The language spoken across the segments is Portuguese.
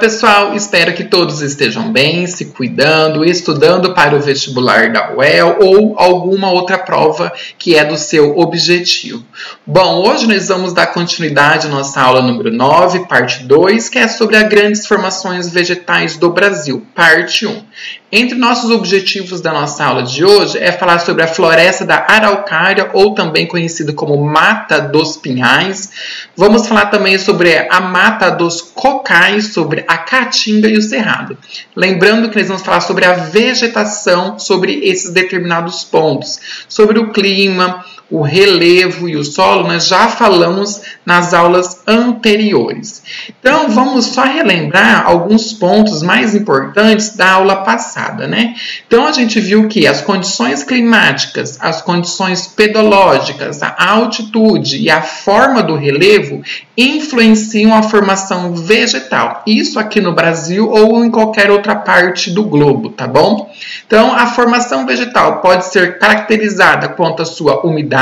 pessoal, espero que todos estejam bem, se cuidando, estudando para o vestibular da UEL ou alguma outra prova que é do seu objetivo. Bom, hoje nós vamos dar continuidade à nossa aula número 9, parte 2, que é sobre as grandes formações vegetais do Brasil, parte 1. Entre nossos objetivos da nossa aula de hoje é falar sobre a floresta da Araucária, ou também conhecida como Mata dos Pinhais. Vamos falar também sobre a Mata dos Cocais, sobre a Caatinga e o Cerrado. Lembrando que nós vamos falar sobre a vegetação, sobre esses determinados pontos, sobre o clima, o relevo e o solo, nós já falamos nas aulas anteriores. Então, vamos só relembrar alguns pontos mais importantes da aula passada, né? Então, a gente viu que as condições climáticas, as condições pedológicas, a altitude e a forma do relevo influenciam a formação vegetal. Isso aqui no Brasil ou em qualquer outra parte do globo, tá bom? Então, a formação vegetal pode ser caracterizada quanto à sua umidade,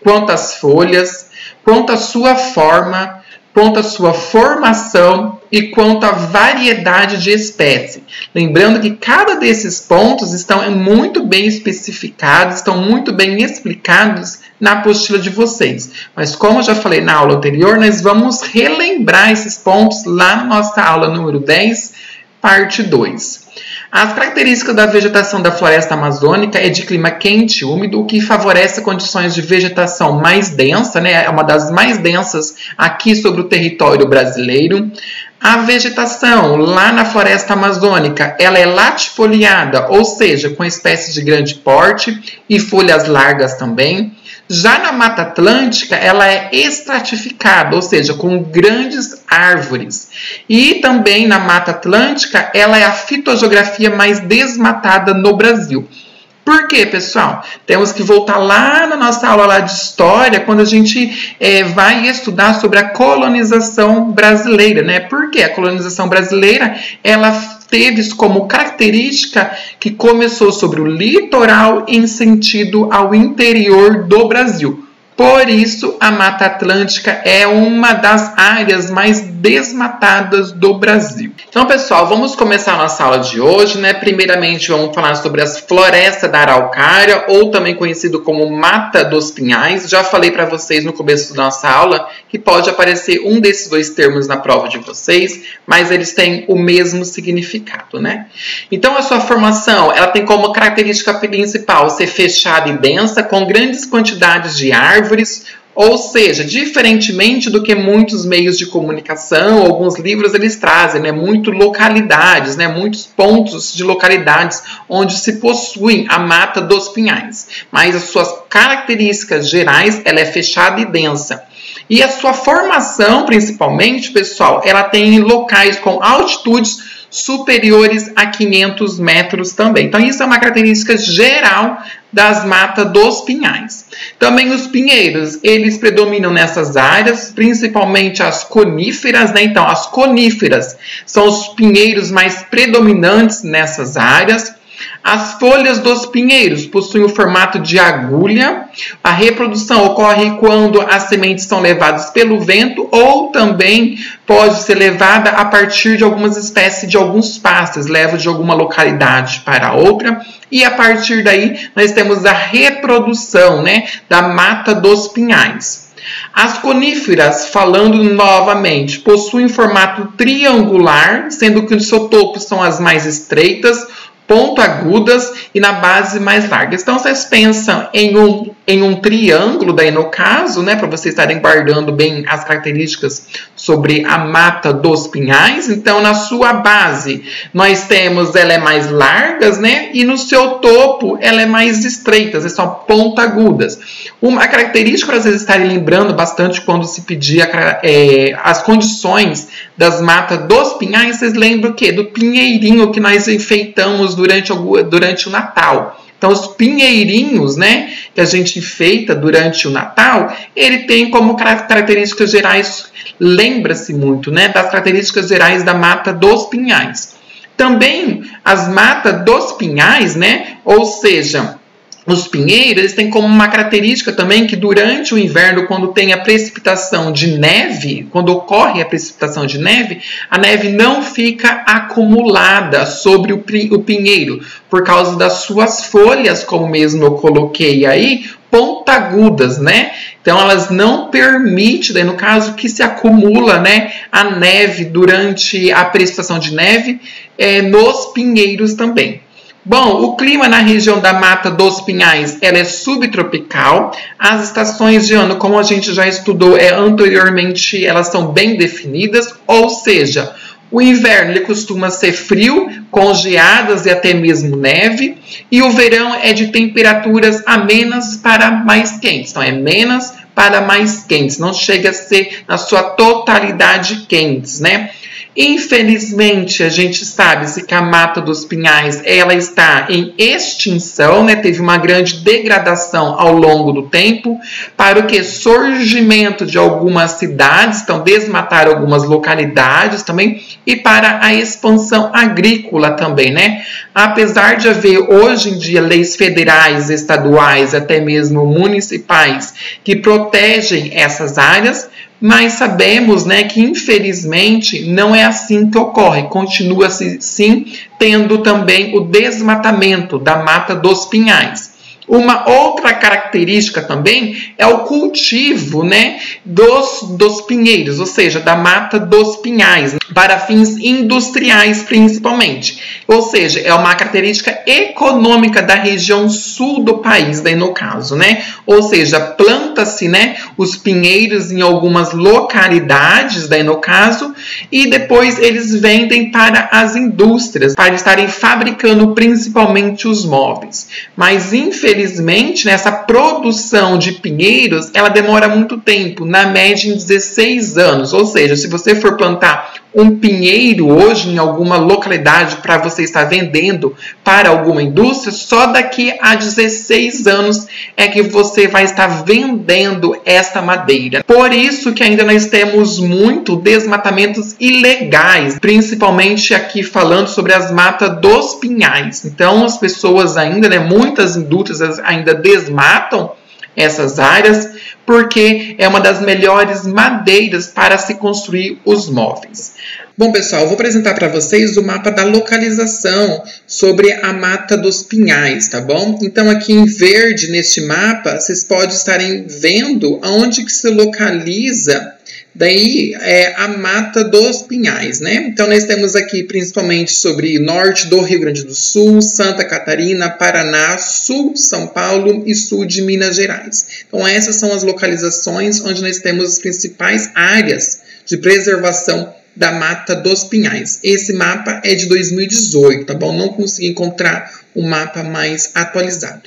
quanto às folhas, quanto à sua forma, quanto à sua formação e quanto à variedade de espécie. Lembrando que cada desses pontos estão muito bem especificados, estão muito bem explicados na apostila de vocês. Mas como eu já falei na aula anterior, nós vamos relembrar esses pontos lá na nossa aula número 10, parte 2. As características da vegetação da floresta amazônica é de clima quente e úmido, o que favorece condições de vegetação mais densa, né? É uma das mais densas aqui sobre o território brasileiro. A vegetação lá na floresta amazônica, ela é latifoliada, ou seja, com espécies de grande porte e folhas largas também. Já na Mata Atlântica, ela é estratificada, ou seja, com grandes árvores. E também na Mata Atlântica, ela é a fitogeografia mais desmatada no Brasil. Por quê, pessoal? Temos que voltar lá na nossa aula lá de história, quando a gente vai estudar sobre a colonização brasileira, né? Porque a colonização brasileira, ela teve como característica que começou sobre o litoral em sentido ao interior do Brasil. Por isso, a Mata Atlântica é uma das áreas mais desmatadas do Brasil. Então, pessoal, vamos começar a nossa aula de hoje, né? Primeiramente, vamos falar sobre as florestas da Araucária, ou também conhecido como Mata dos Pinhais. Já falei para vocês no começo da nossa aula que pode aparecer um desses dois termos na prova de vocês, mas eles têm o mesmo significado, né? Então, a sua formação, ela tem como característica principal ser fechada e densa, com grandes quantidades de árvores, ou seja, diferentemente do que muitos meios de comunicação, alguns livros eles trazem, né, muito localidades, né, muitos pontos de localidades onde se possui a Mata dos Pinhais. Mas as suas características gerais, ela é fechada e densa. E a sua formação, principalmente, pessoal, ela tem locais com altitudes superiores a 500 metros também. Então, isso é uma característica geral das matas dos pinhais. Também os pinheiros, eles predominam nessas áreas, principalmente as coníferas, né? Então, as coníferas são os pinheiros mais predominantes nessas áreas. As folhas dos pinheiros possuem o formato de agulha. A reprodução ocorre quando as sementes são levadas pelo vento ou também pode ser levada a partir de algumas espécies de alguns pastos, leva de alguma localidade para outra. E a partir daí nós temos a reprodução, né, da Mata dos Pinhais. As coníferas, falando novamente, possuem formato triangular, sendo que no seu topo são as mais estreitas, ponto-agudas e na base mais largas. Então, vocês pensam em um triângulo, daí no caso, né, para vocês estarem guardando bem as características sobre a Mata dos Pinhais. Então, na sua base, nós temos, ela é mais largas, né, e no seu topo, ela é mais estreitas, são ponto-agudas. Uma característica para vocês estarem lembrando bastante quando se pedir as condições das matas dos pinhais, vocês lembram o quê? Do pinheirinho que nós enfeitamos durante o Natal. Então, os pinheirinhos, né, que a gente enfeita durante o Natal, ele tem como características gerais, lembra-se muito, né, das características gerais da Mata dos Pinhais. Também as matas dos pinhais, né, ou seja, Os pinheiros, eles têm como uma característica também que durante o inverno, quando tem a precipitação de neve, quando ocorre a precipitação de neve, a neve não fica acumulada sobre o pinheiro, por causa das suas folhas, como mesmo eu coloquei aí, pontagudas, né? Então, elas não permitem, daí, no caso, que se acumula, né, a neve durante a precipitação de neve nos pinheiros também. Bom, o clima na região da Mata dos Pinhais, ela é subtropical. As estações de ano, como a gente já estudou anteriormente, elas são bem definidas, ou seja, o inverno ele costuma ser frio, com geadas e até mesmo neve, e o verão é de temperaturas amenas para mais quentes. Então, é menos para mais quentes, não chega a ser na sua totalidade quentes, né? Infelizmente, a gente sabe que a Mata dos Pinhais ela está em extinção, né? Teve uma grande degradação ao longo do tempo, para o que? Surgimento de algumas cidades, então desmataram algumas localidades também, e para a expansão agrícola também, né? Apesar de haver hoje em dia leis federais, estaduais, até mesmo municipais, que protegem essas áreas, mas sabemos, né, que infelizmente não é assim que ocorre. Continua-se sim tendo também o desmatamento da Mata dos Pinhais. Uma outra característica também é o cultivo, né, dos pinheiros, ou seja, da Mata dos Pinhais, para fins industriais principalmente. Ou seja, é uma característica econômica da região sul do país, daí no caso, né? Ou seja, planta-se, né, os pinheiros em algumas localidades, daí no caso, e depois eles vendem para as indústrias, para estarem fabricando principalmente os móveis. Mas, infelizmente, nessa produção de pinheiros, ela demora muito tempo, na média em 16 anos. Ou seja, se você for plantar um pinheiro hoje em alguma localidade para você estar vendendo para alguma indústria, só daqui a 16 anos é que você vai estar vendendo esta madeira. Por isso que ainda nós temos muito desmatamentos ilegais, principalmente aqui falando sobre as matas dos pinhais. Então as pessoas ainda, né, muitas indústrias ainda desmatam essas áreas, porque é uma das melhores madeiras para se construir os móveis. Bom, pessoal, eu vou apresentar para vocês o mapa da localização sobre a Mata dos Pinhais, tá bom? Então, aqui em verde, neste mapa, vocês podem estarem vendo aonde que se localiza daí a Mata dos Pinhais, né? Então, nós temos aqui principalmente sobre norte do Rio Grande do Sul, Santa Catarina, Paraná, sul São Paulo e sul de Minas Gerais. Então, essas são as localizações onde nós temos as principais áreas de preservação da Mata dos Pinhais. Esse mapa é de 2018, tá bom? Não consegui encontrar um mapa mais atualizado.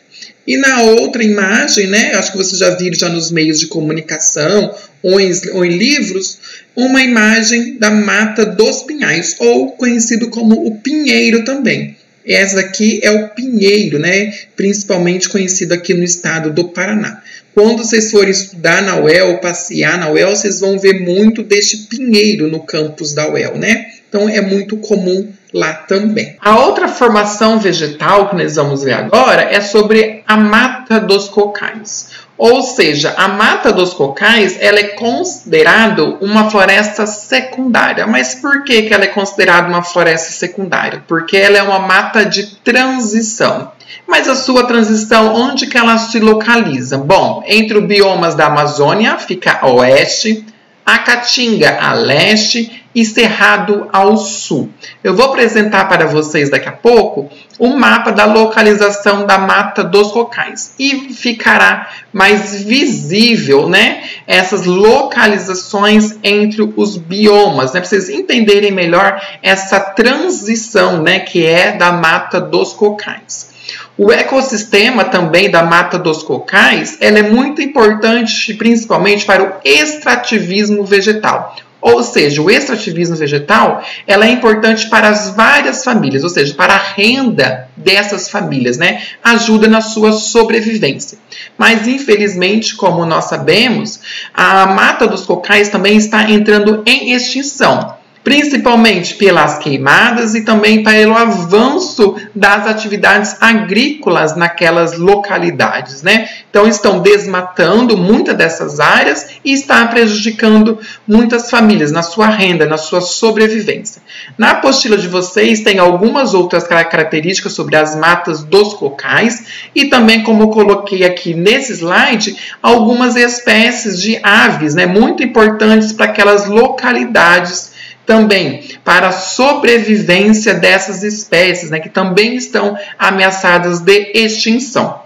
E na outra imagem, né, acho que vocês já viram já nos meios de comunicação ou em livros, uma imagem da Mata dos Pinhais, ou conhecido como o pinheiro também. Essa aqui é o pinheiro, né, principalmente conhecido aqui no estado do Paraná. Quando vocês forem estudar na UEL, passear na UEL, vocês vão ver muito deste pinheiro no campus da UEL, né? Então, é muito comum lá também. A outra formação vegetal que nós vamos ver agora é sobre a Mata dos Cocais. Ou seja, a Mata dos Cocais ela é considerada uma floresta secundária. Mas por que ela é considerada uma floresta secundária? Porque ela é uma mata de transição. Mas a sua transição, onde que ela se localiza? Bom, entre os biomas da Amazônia, fica a oeste, a Caatinga a leste e Cerrado ao sul. Eu vou apresentar para vocês daqui a pouco um mapa da localização da Mata dos Cocais e ficará mais visível, né, essas localizações entre os biomas, né, para vocês entenderem melhor essa transição, né, que é da Mata dos Cocais. O ecossistema também da Mata dos Cocais ela é muito importante, principalmente para o extrativismo vegetal. Ou seja, o extrativismo vegetal ela é importante para as várias famílias, ou seja, para a renda dessas famílias, né? Ajuda na sua sobrevivência. Mas, infelizmente, como nós sabemos, a Mata dos Cocais também está entrando em extinção. principalmente pelas queimadas e também pelo avanço das atividades agrícolas naquelas localidades, né? Então, estão desmatando muitas dessas áreas e está prejudicando muitas famílias na sua renda, na sua sobrevivência. Na apostila de vocês tem algumas outras características sobre as matas dos cocais e também, como eu coloquei aqui nesse slide, algumas espécies de aves, né, muito importantes para aquelas localidades também, para a sobrevivência dessas espécies, né, que também estão ameaçadas de extinção.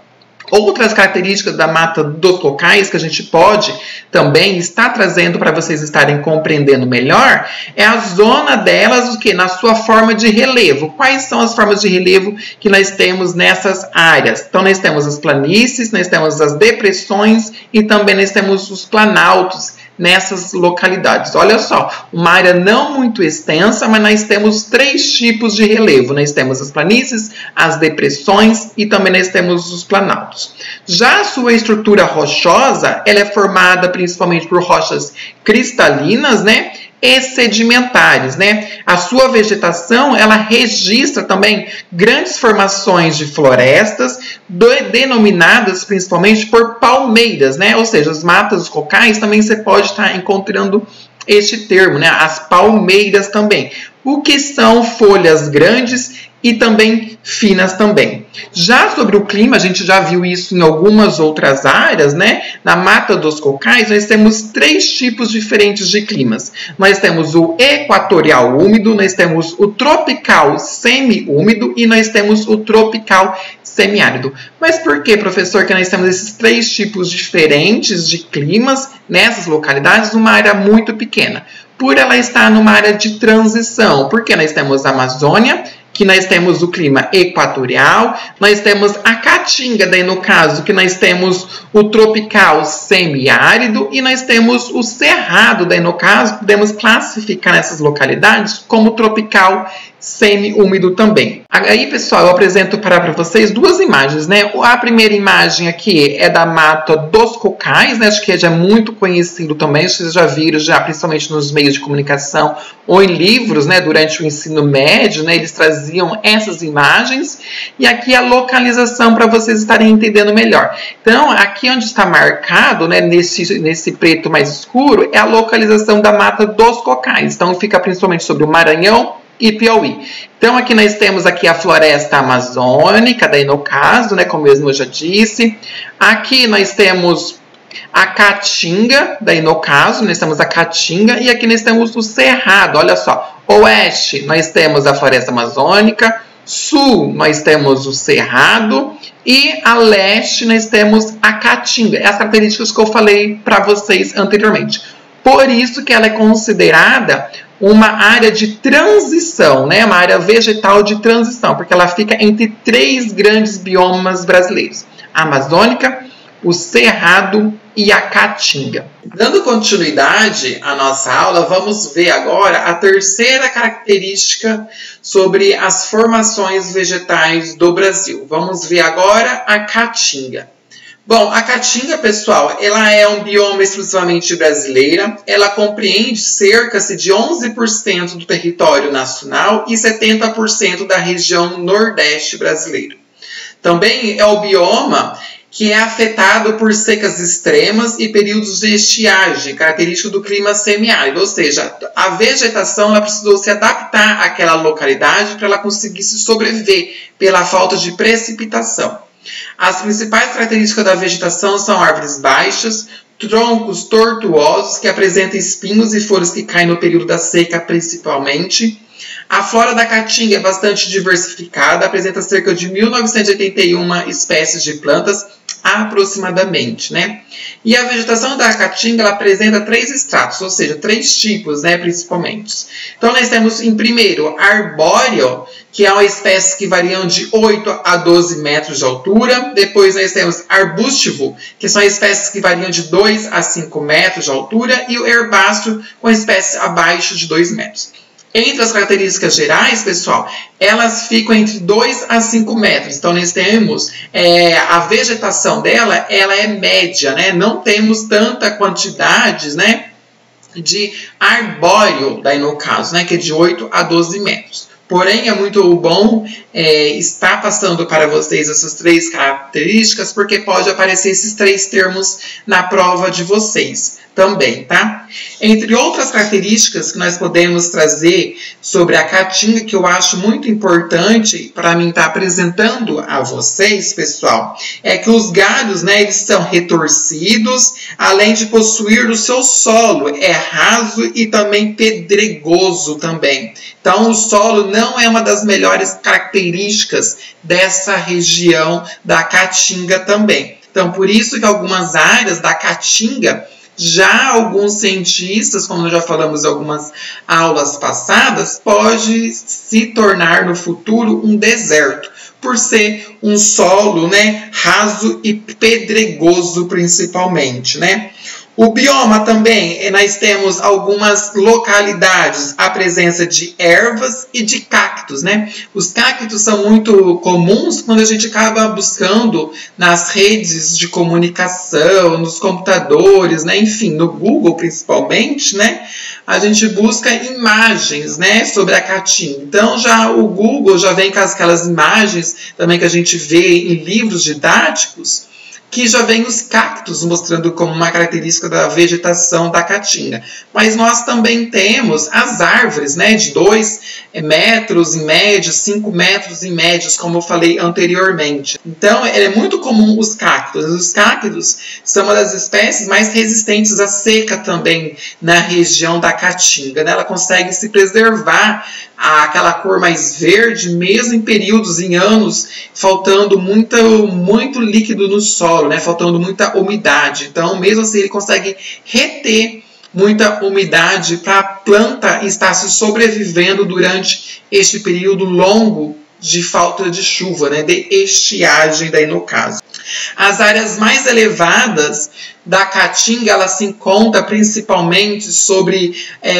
Outras características da mata dos cocais que a gente pode também estar trazendo para vocês estarem compreendendo melhor é a zona delas, o que? Na sua forma de relevo. Quais são as formas de relevo que nós temos nessas áreas? Então, nós temos as planícies, nós temos as depressões e também nós temos os planaltos nessas localidades. Olha só, uma área não muito extensa, mas nós temos 3 tipos de relevo. Nós temos as planícies, as depressões e também nós temos os planaltos. Já a sua estrutura rochosa, ela é formada principalmente por rochas cristalinas, né? E sedimentares, né? A sua vegetação, ela registra também grandes formações de florestas, denominadas principalmente por palmeiras, né? Ou seja, as matas dos cocais também você pode estar encontrando este termo, né? As palmeiras também. O que são folhas grandes e também finas também. Já sobre o clima, a gente já viu isso em algumas outras áreas, né? Na mata dos cocais, nós temos 3 tipos diferentes de climas. Nós temos o equatorial úmido, nós temos o tropical semi-úmido e nós temos o tropical semiárido. Mas por que, professor, que nós temos esses 3 tipos diferentes de climas nessas localidades numa área muito pequena? Por ela estar numa área de transição, porque nós temos a Amazônia, que nós temos o clima equatorial, nós temos a Caatinga, daí no caso, que nós temos o tropical semiárido e nós temos o Cerrado, daí no caso, podemos classificar essas localidades como tropical semi-úmido também. Aí, pessoal, eu apresento para vocês 2 imagens, né? A primeira imagem aqui é da mata dos cocais, né? Acho que é muito conhecido também, vocês já viram, principalmente nos meios de comunicação ou em livros, né? Durante o ensino médio, né? Eles traziam essas imagens e aqui a localização para vocês estarem entendendo melhor. Então, aqui onde está marcado, né? Nesse preto mais escuro, é a localização da mata dos cocais. Então, fica principalmente sobre o Maranhão e Piauí. Então, aqui nós temos aqui a floresta amazônica, daí no caso, né, como eu já disse. Aqui nós temos a Caatinga, daí no caso, nós temos a Caatinga, e aqui nós temos o Cerrado, olha só. Oeste, nós temos a floresta amazônica. Sul, nós temos o Cerrado. E a leste, nós temos a Caatinga. As características que eu falei para vocês anteriormente. Por isso que ela é considerada uma área de transição, né? Uma área vegetal de transição, porque ela fica entre 3 grandes biomas brasileiros: a Amazônica, o Cerrado e a Caatinga. Dando continuidade à nossa aula, vamos ver agora a terceira característica sobre as formações vegetais do Brasil. Vamos ver agora a Caatinga. Bom, a Caatinga, pessoal, ela é um bioma exclusivamente brasileiro. Ela compreende cerca de 11% do território nacional e 70% da região nordeste brasileiro. Também é o bioma que é afetado por secas extremas e períodos de estiagem, característico do clima semiárido, ou seja, a vegetação ela precisou se adaptar àquela localidade para ela conseguir se sobreviver pela falta de precipitação. As principais características da vegetação são árvores baixas, troncos tortuosos que apresentam espinhos e folhas que caem no período da seca principalmente. A flora da Caatinga é bastante diversificada, apresenta cerca de 1.981 espécies de plantas aproximadamente, né? E a vegetação da Caatinga ela apresenta 3 estratos, ou seja, 3 tipos, né, principalmente. Então, nós temos, em primeiro, arbóreo, que é uma espécie que variam de 8 a 12 metros de altura. Depois, nós temos arbústivo, que são espécies que variam de 2 a 5 metros de altura. E o herbáceo, com espécies abaixo de 2 metros. Entre as características gerais, pessoal, elas ficam entre 2 a 5 metros. Então, nós temos a vegetação dela, ela é média, né? Não temos tanta quantidade, né, de arbóreo, daí no caso, né, que é de 8 a 12 metros. Porém, é muito bom estar passando para vocês essas 3 características, porque pode aparecer esses 3 termos na prova de vocês também, tá? Entre outras características que nós podemos trazer sobre a caatinga, que eu acho muito importante para mim estar apresentando a vocês, pessoal, é que os galhos, né, eles são retorcidos, além de possuir o seu solo raso e também pedregoso também. Então, o solo não é uma das melhores características dessa região da caatinga também. Então, por isso que algumas áreas da caatinga, já alguns cientistas, como nós já falamos em algumas aulas passadas, pode se tornar no futuro um deserto, por ser um solo, né, raso e pedregoso principalmente, né? O bioma também, nós temos algumas localidades, a presença de ervas e de cactos, né? Os cactos são muito comuns quando a gente acaba buscando nas redes de comunicação, nos computadores, né? Enfim, no Google principalmente, né? A gente busca imagens, né, sobre a caatinga. Então, já o Google já vem com aquelas imagens também que a gente vê em livros didáticos, que já vem os cactos mostrando como uma característica da vegetação da caatinga. Mas nós também temos as árvores, né, de 2 metros em média, 5 metros em médios, como eu falei anteriormente. Então, é muito comum os cactos. Os cactos são uma das espécies mais resistentes à seca também na região da caatinga, né? Ela consegue se preservar aquela cor mais verde, mesmo em períodos, em anos, faltando muito líquido no solo, né? Faltando muita umidade. Então, mesmo assim, ele consegue reter muita umidade para a planta estar se sobrevivendo durante este período longo de falta de chuva, né? De estiagem, daí no caso. As áreas mais elevadas da caatinga, ela se encontra principalmente sobre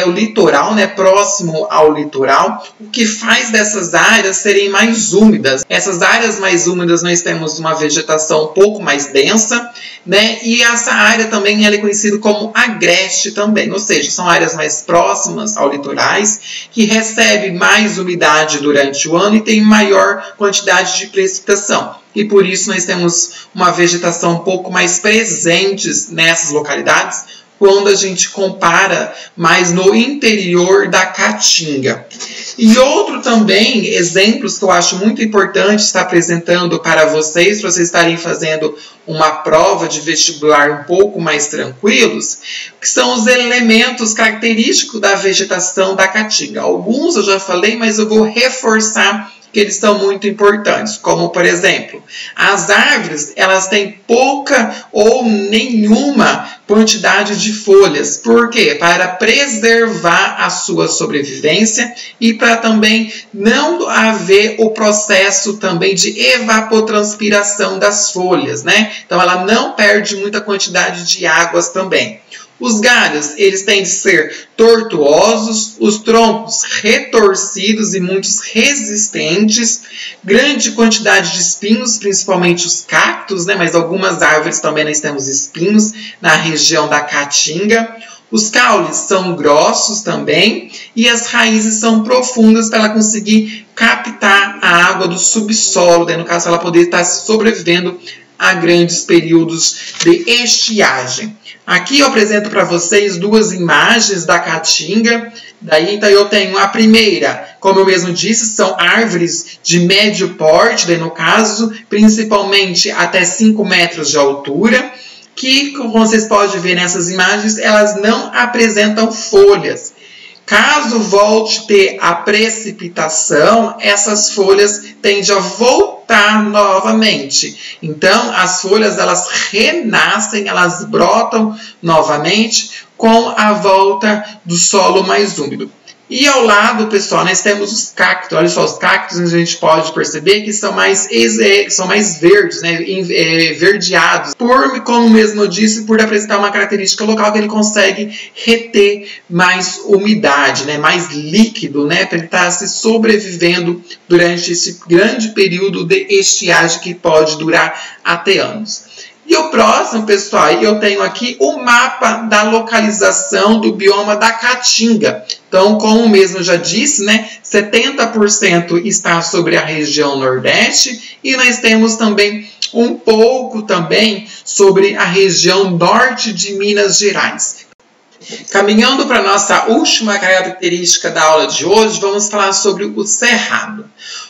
o litoral, né, próximo ao litoral, o que faz dessas áreas serem mais úmidas. Essas áreas mais úmidas nós temos uma vegetação um pouco mais densa, né, e essa área também ela é conhecida como agreste também, ou seja, são áreas mais próximas ao litorais, que recebem mais umidade durante o ano e tem maior quantidade de precipitação. E por isso nós temos uma vegetação um pouco mais presente nessas localidades, quando a gente compara mais no interior da caatinga. E outro também, exemplos que eu acho muito importante estar apresentando para vocês estarem fazendo uma prova de vestibular um pouco mais tranquilos, que são os elementos característicos da vegetação da caatinga. Alguns eu já falei, mas eu vou reforçar que eles são muito importantes, como por exemplo, as árvores, elas têm pouca ou nenhuma quantidade de folhas. Por quê? Para preservar a sua sobrevivência e para também não haver o processo também de evapotranspiração das folhas, né? Então ela não perde muita quantidade de águas também. Os galhos, eles têm de ser tortuosos, os troncos retorcidos e muitos resistentes, grande quantidade de espinhos, principalmente os cactos, né? Mas algumas árvores também nós temos espinhos na região da caatinga. Os caules são grossos também e as raízes são profundas para ela conseguir captar a água do subsolo, né? No caso, ela poder estar sobrevivendo a grandes períodos de estiagem. Aqui eu apresento para vocês 2 imagens da caatinga. Daí, então, eu tenho a primeira, como eu mesmo disse, são árvores de médio porte, daí no caso, principalmente até 5 metros de altura, que, como vocês podem ver nessas imagens, elas não apresentam folhas. Caso volte a ter a precipitação, essas folhas tendem a voltar novamente. Então, as folhas elas renascem, elas brotam novamente com a volta do solo mais úmido. E ao lado, pessoal, nós temos os cactos. Olha só, os cactos a gente pode perceber que são mais verdes, né? Verdeados. Como mesmo eu disse, por apresentar uma característica local que ele consegue reter mais umidade, né? Mais líquido, né? Para ele estar se sobrevivendo durante esse grande período de estiagem que pode durar até anos. E o próximo, pessoal, eu tenho aqui o mapa da localização do bioma da Caatinga. Então, como mesmo já disse, né, 70% está sobre a região Nordeste e nós temos também um pouco também sobre a região Norte de Minas Gerais. Caminhando para a nossa última característica da aula de hoje, vamos falar sobre o Cerrado.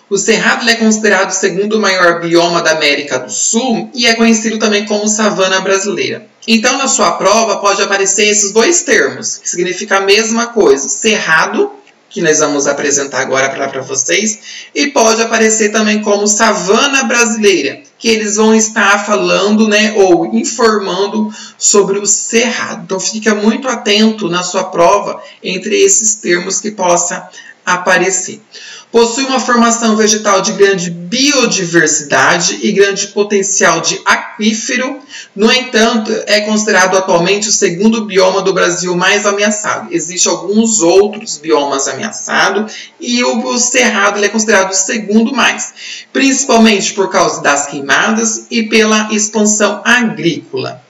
O Cerrado é considerado o segundo maior bioma da América do Sul e é conhecido também como savana brasileira. Então, na sua prova, pode aparecer esses dois termos, que significam a mesma coisa, Cerrado, que nós vamos apresentar agora para vocês, e pode aparecer também como savana brasileira, que eles vão estar falando, né, ou informando sobre o Cerrado. Então, fica muito atento na sua prova entre esses termos que possa aparecer. Possui uma formação vegetal de grande biodiversidade e grande potencial de aquífero. No entanto, é considerado atualmente o segundo bioma do Brasil mais ameaçado. Existem alguns outros biomas ameaçados e o Cerrado é considerado o segundo mais, principalmente por causa das queimadas e pela expansão agrícola.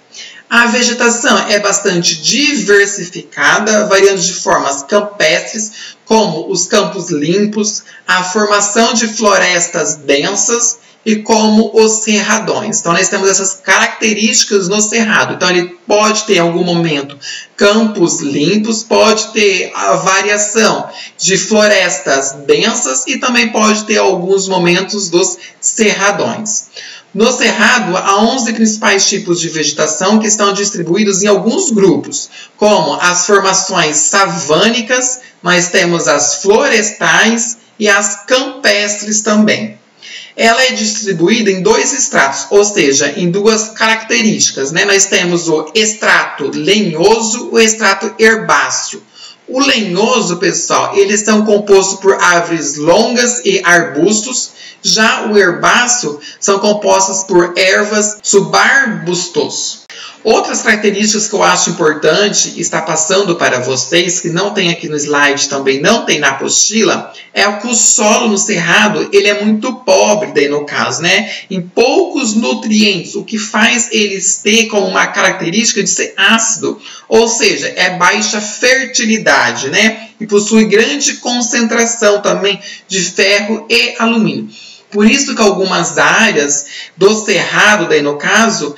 A vegetação é bastante diversificada, variando de formas campestres, como os campos limpos, a formação de florestas densas e como os cerradões. Então, nós temos essas características no cerrado. Então, ele pode ter, em algum momento, campos limpos, pode ter a variação de florestas densas e também pode ter, alguns momentos, dos cerradões. No Cerrado, há 11 principais tipos de vegetação que estão distribuídos em alguns grupos, como as formações savânicas, nós temos as florestais e as campestres também. Ela é distribuída em dois estratos, ou seja, em duas características, né? Nós temos o estrato lenhoso e o estrato herbáceo. O lenhoso, pessoal, eles são compostos por árvores longas e arbustos. Já o herbáceo são compostos por ervas subarbustos. Outras características que eu acho importante estar passando para vocês, que não tem aqui no slide, também não tem na apostila, é que o solo no Cerrado ele é muito pobre, daí no caso, né? Em poucos nutrientes, o que faz eles ter como uma característica de ser ácido, ou seja, é baixa fertilidade, né? E possui grande concentração também de ferro e alumínio. Por isso que algumas áreas do Cerrado, daí no caso,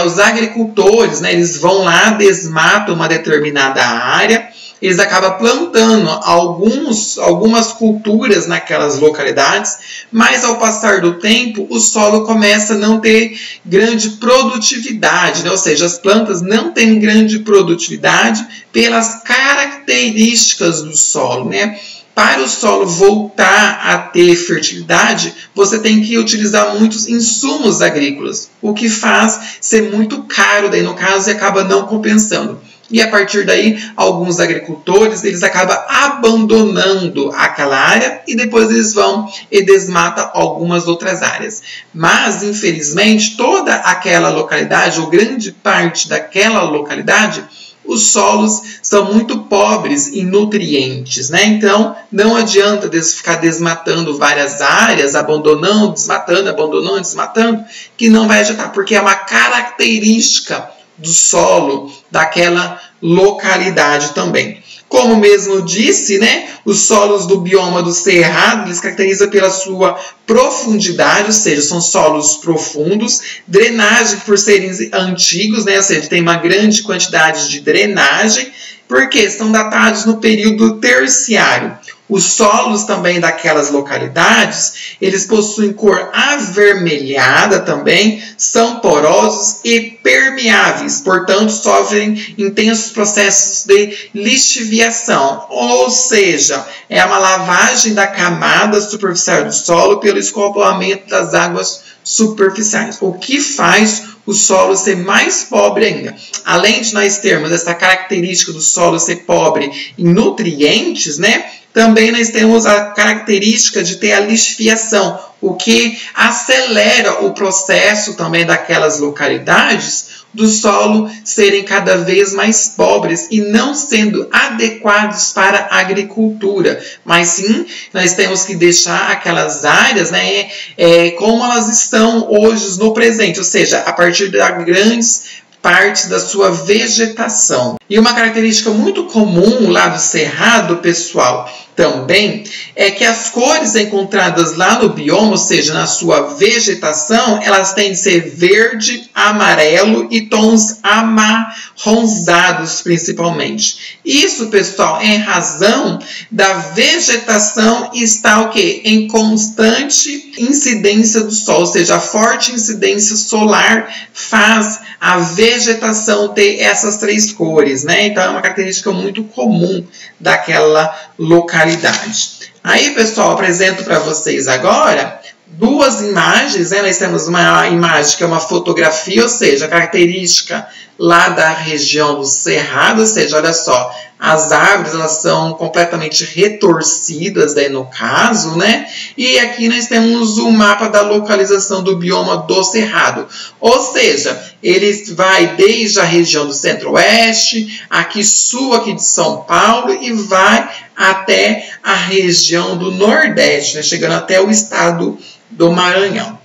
os agricultores, né, eles vão lá, desmatam uma determinada área, eles acabam plantando algumas culturas naquelas localidades, mas ao passar do tempo, o solo começa a não ter grande produtividade, né? Ou seja, as plantas não têm grande produtividade pelas características do solo, né? Para o solo voltar a ter fertilidade, você tem que utilizar muitos insumos agrícolas, o que faz ser muito caro, daí no caso, e acaba não compensando. E a partir daí, alguns agricultores, eles acabam abandonando aquela área e depois eles vão e desmatam algumas outras áreas. Mas, infelizmente, toda aquela localidade, ou grande parte daquela localidade, os solos são muito pobres em nutrientes, né? Então, não adianta ficar desmatando várias áreas, abandonando, desmatando, que não vai adiantar, porque é uma característica do solo daquela localidade também. Como mesmo disse, né, os solos do bioma do Cerrado, eles caracterizam pela sua profundidade, ou seja, são solos profundos, drenagem por serem antigos, né, ou seja, tem uma grande quantidade de drenagem, porque são datados no período terciário. Os solos também daquelas localidades, eles possuem cor avermelhada também, são porosos e permeáveis, portanto, sofrem intensos processos de lixiviação, ou seja, é uma lavagem da camada superficial do solo pelo escoamento das águas superficiais, o que faz o solo ser mais pobre ainda. Além de nós termos essa característica do solo ser pobre em nutrientes, né? Também nós temos a característica de ter a lixiviação, o que acelera o processo também daquelas localidades do solo serem cada vez mais pobres e não sendo adequados para a agricultura. Mas sim, nós temos que deixar aquelas áreas, né, como elas estão hoje no presente, ou seja, a partir da grandes parte da sua vegetação. E uma característica muito comum lá do cerrado, pessoal, também é que as cores encontradas lá no bioma, ou seja, na sua vegetação, elas tendem a ser verde, amarelo e tons amarronzados, principalmente. Isso, pessoal, é em razão da vegetação estar o quê? Em constante incidência do sol, ou seja, a forte incidência solar faz a vegetação ter essas três cores, né? Então, é uma característica muito comum daquela localidade. Aí, pessoal, apresento para vocês agora duas imagens, né? Nós temos uma imagem que é uma fotografia, ou seja, a característica lá da região do Cerrado, ou seja, olha só, as árvores elas são completamente retorcidas, daí no caso, né? E aqui nós temos o mapa da localização do bioma do Cerrado. Ou seja, ele vai desde a região do Centro-Oeste, aqui sul aqui de São Paulo e vai até a região do Nordeste, né? Chegando até o estado do Maranhão.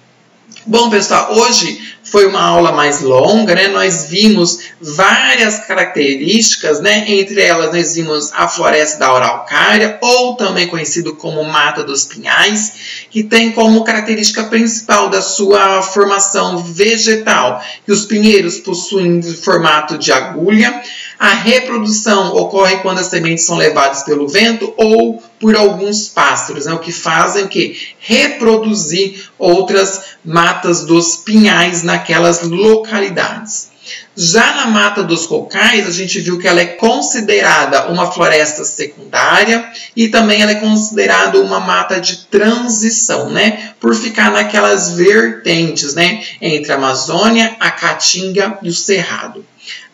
Bom, pessoal, hoje foi uma aula mais longa, né? Nós vimos várias características, né? Entre elas, nós vimos a floresta da araucária, ou também conhecido como Mata dos Pinhais, que tem como característica principal da sua formação vegetal, que os pinheiros possuem formato de agulha. A reprodução ocorre quando as sementes são levadas pelo vento ou por alguns pássaros, né? O que fazem o quê? Reproduzir outras matas dos pinhais naquelas localidades. Já na Mata dos Cocais, a gente viu que ela é considerada uma floresta secundária e também ela é considerada uma mata de transição, né? Por ficar naquelas vertentes, né? Entre a Amazônia, a Caatinga e o Cerrado.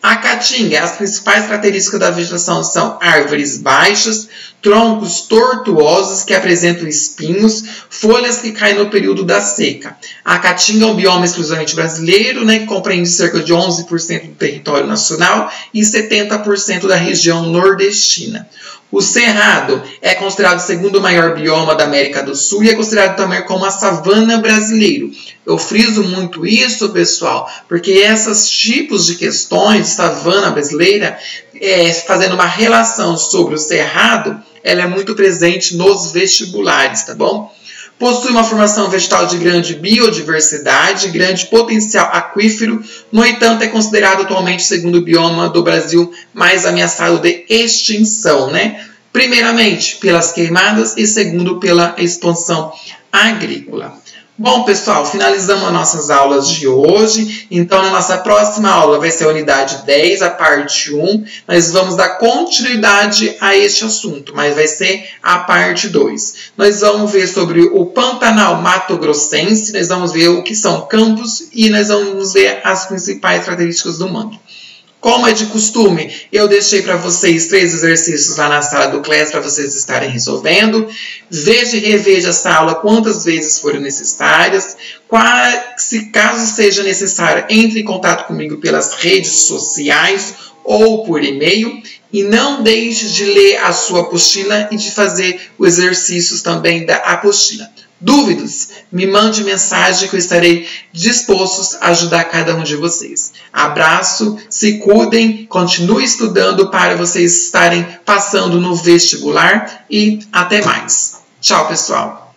A Caatinga, as principais características da vegetação são árvores baixas, troncos tortuosos que apresentam espinhos, folhas que caem no período da seca. A Caatinga é um bioma exclusivamente brasileiro, né, que compreende cerca de 11% do território nacional e 70% da região nordestina. O Cerrado é considerado o segundo maior bioma da América do Sul e é considerado também como a savana brasileiro. Eu friso muito isso, pessoal, porque esses tipos de questões, savana brasileira, fazendo uma relação sobre o Cerrado, ela é muito presente nos vestibulares, tá bom? Possui uma formação vegetal de grande biodiversidade, grande potencial aquífero, no entanto é considerado atualmente o segundo bioma do Brasil mais ameaçado de extinção, né? Primeiramente pelas queimadas e segundo pela expansão agrícola. Bom, pessoal, finalizamos as nossas aulas de hoje. Então, na nossa próxima aula vai ser a unidade 10, a parte 1. Nós vamos dar continuidade a este assunto, mas vai ser a parte 2. Nós vamos ver sobre o Pantanal Mato Grossense, nós vamos ver o que são campos e nós vamos ver as principais características do manto. Como é de costume, eu deixei para vocês 3 exercícios lá na sala do Class para vocês estarem resolvendo. Veja e reveja essa aula quantas vezes forem necessárias. Se caso seja necessário, entre em contato comigo pelas redes sociais ou por e-mail. E não deixe de ler a sua apostila e de fazer os exercícios também da apostila. Dúvidas? Me mande mensagem que eu estarei disposto a ajudar cada um de vocês. Abraço, se cuidem, continue estudando para vocês estarem passando no vestibular e até mais. Tchau, pessoal!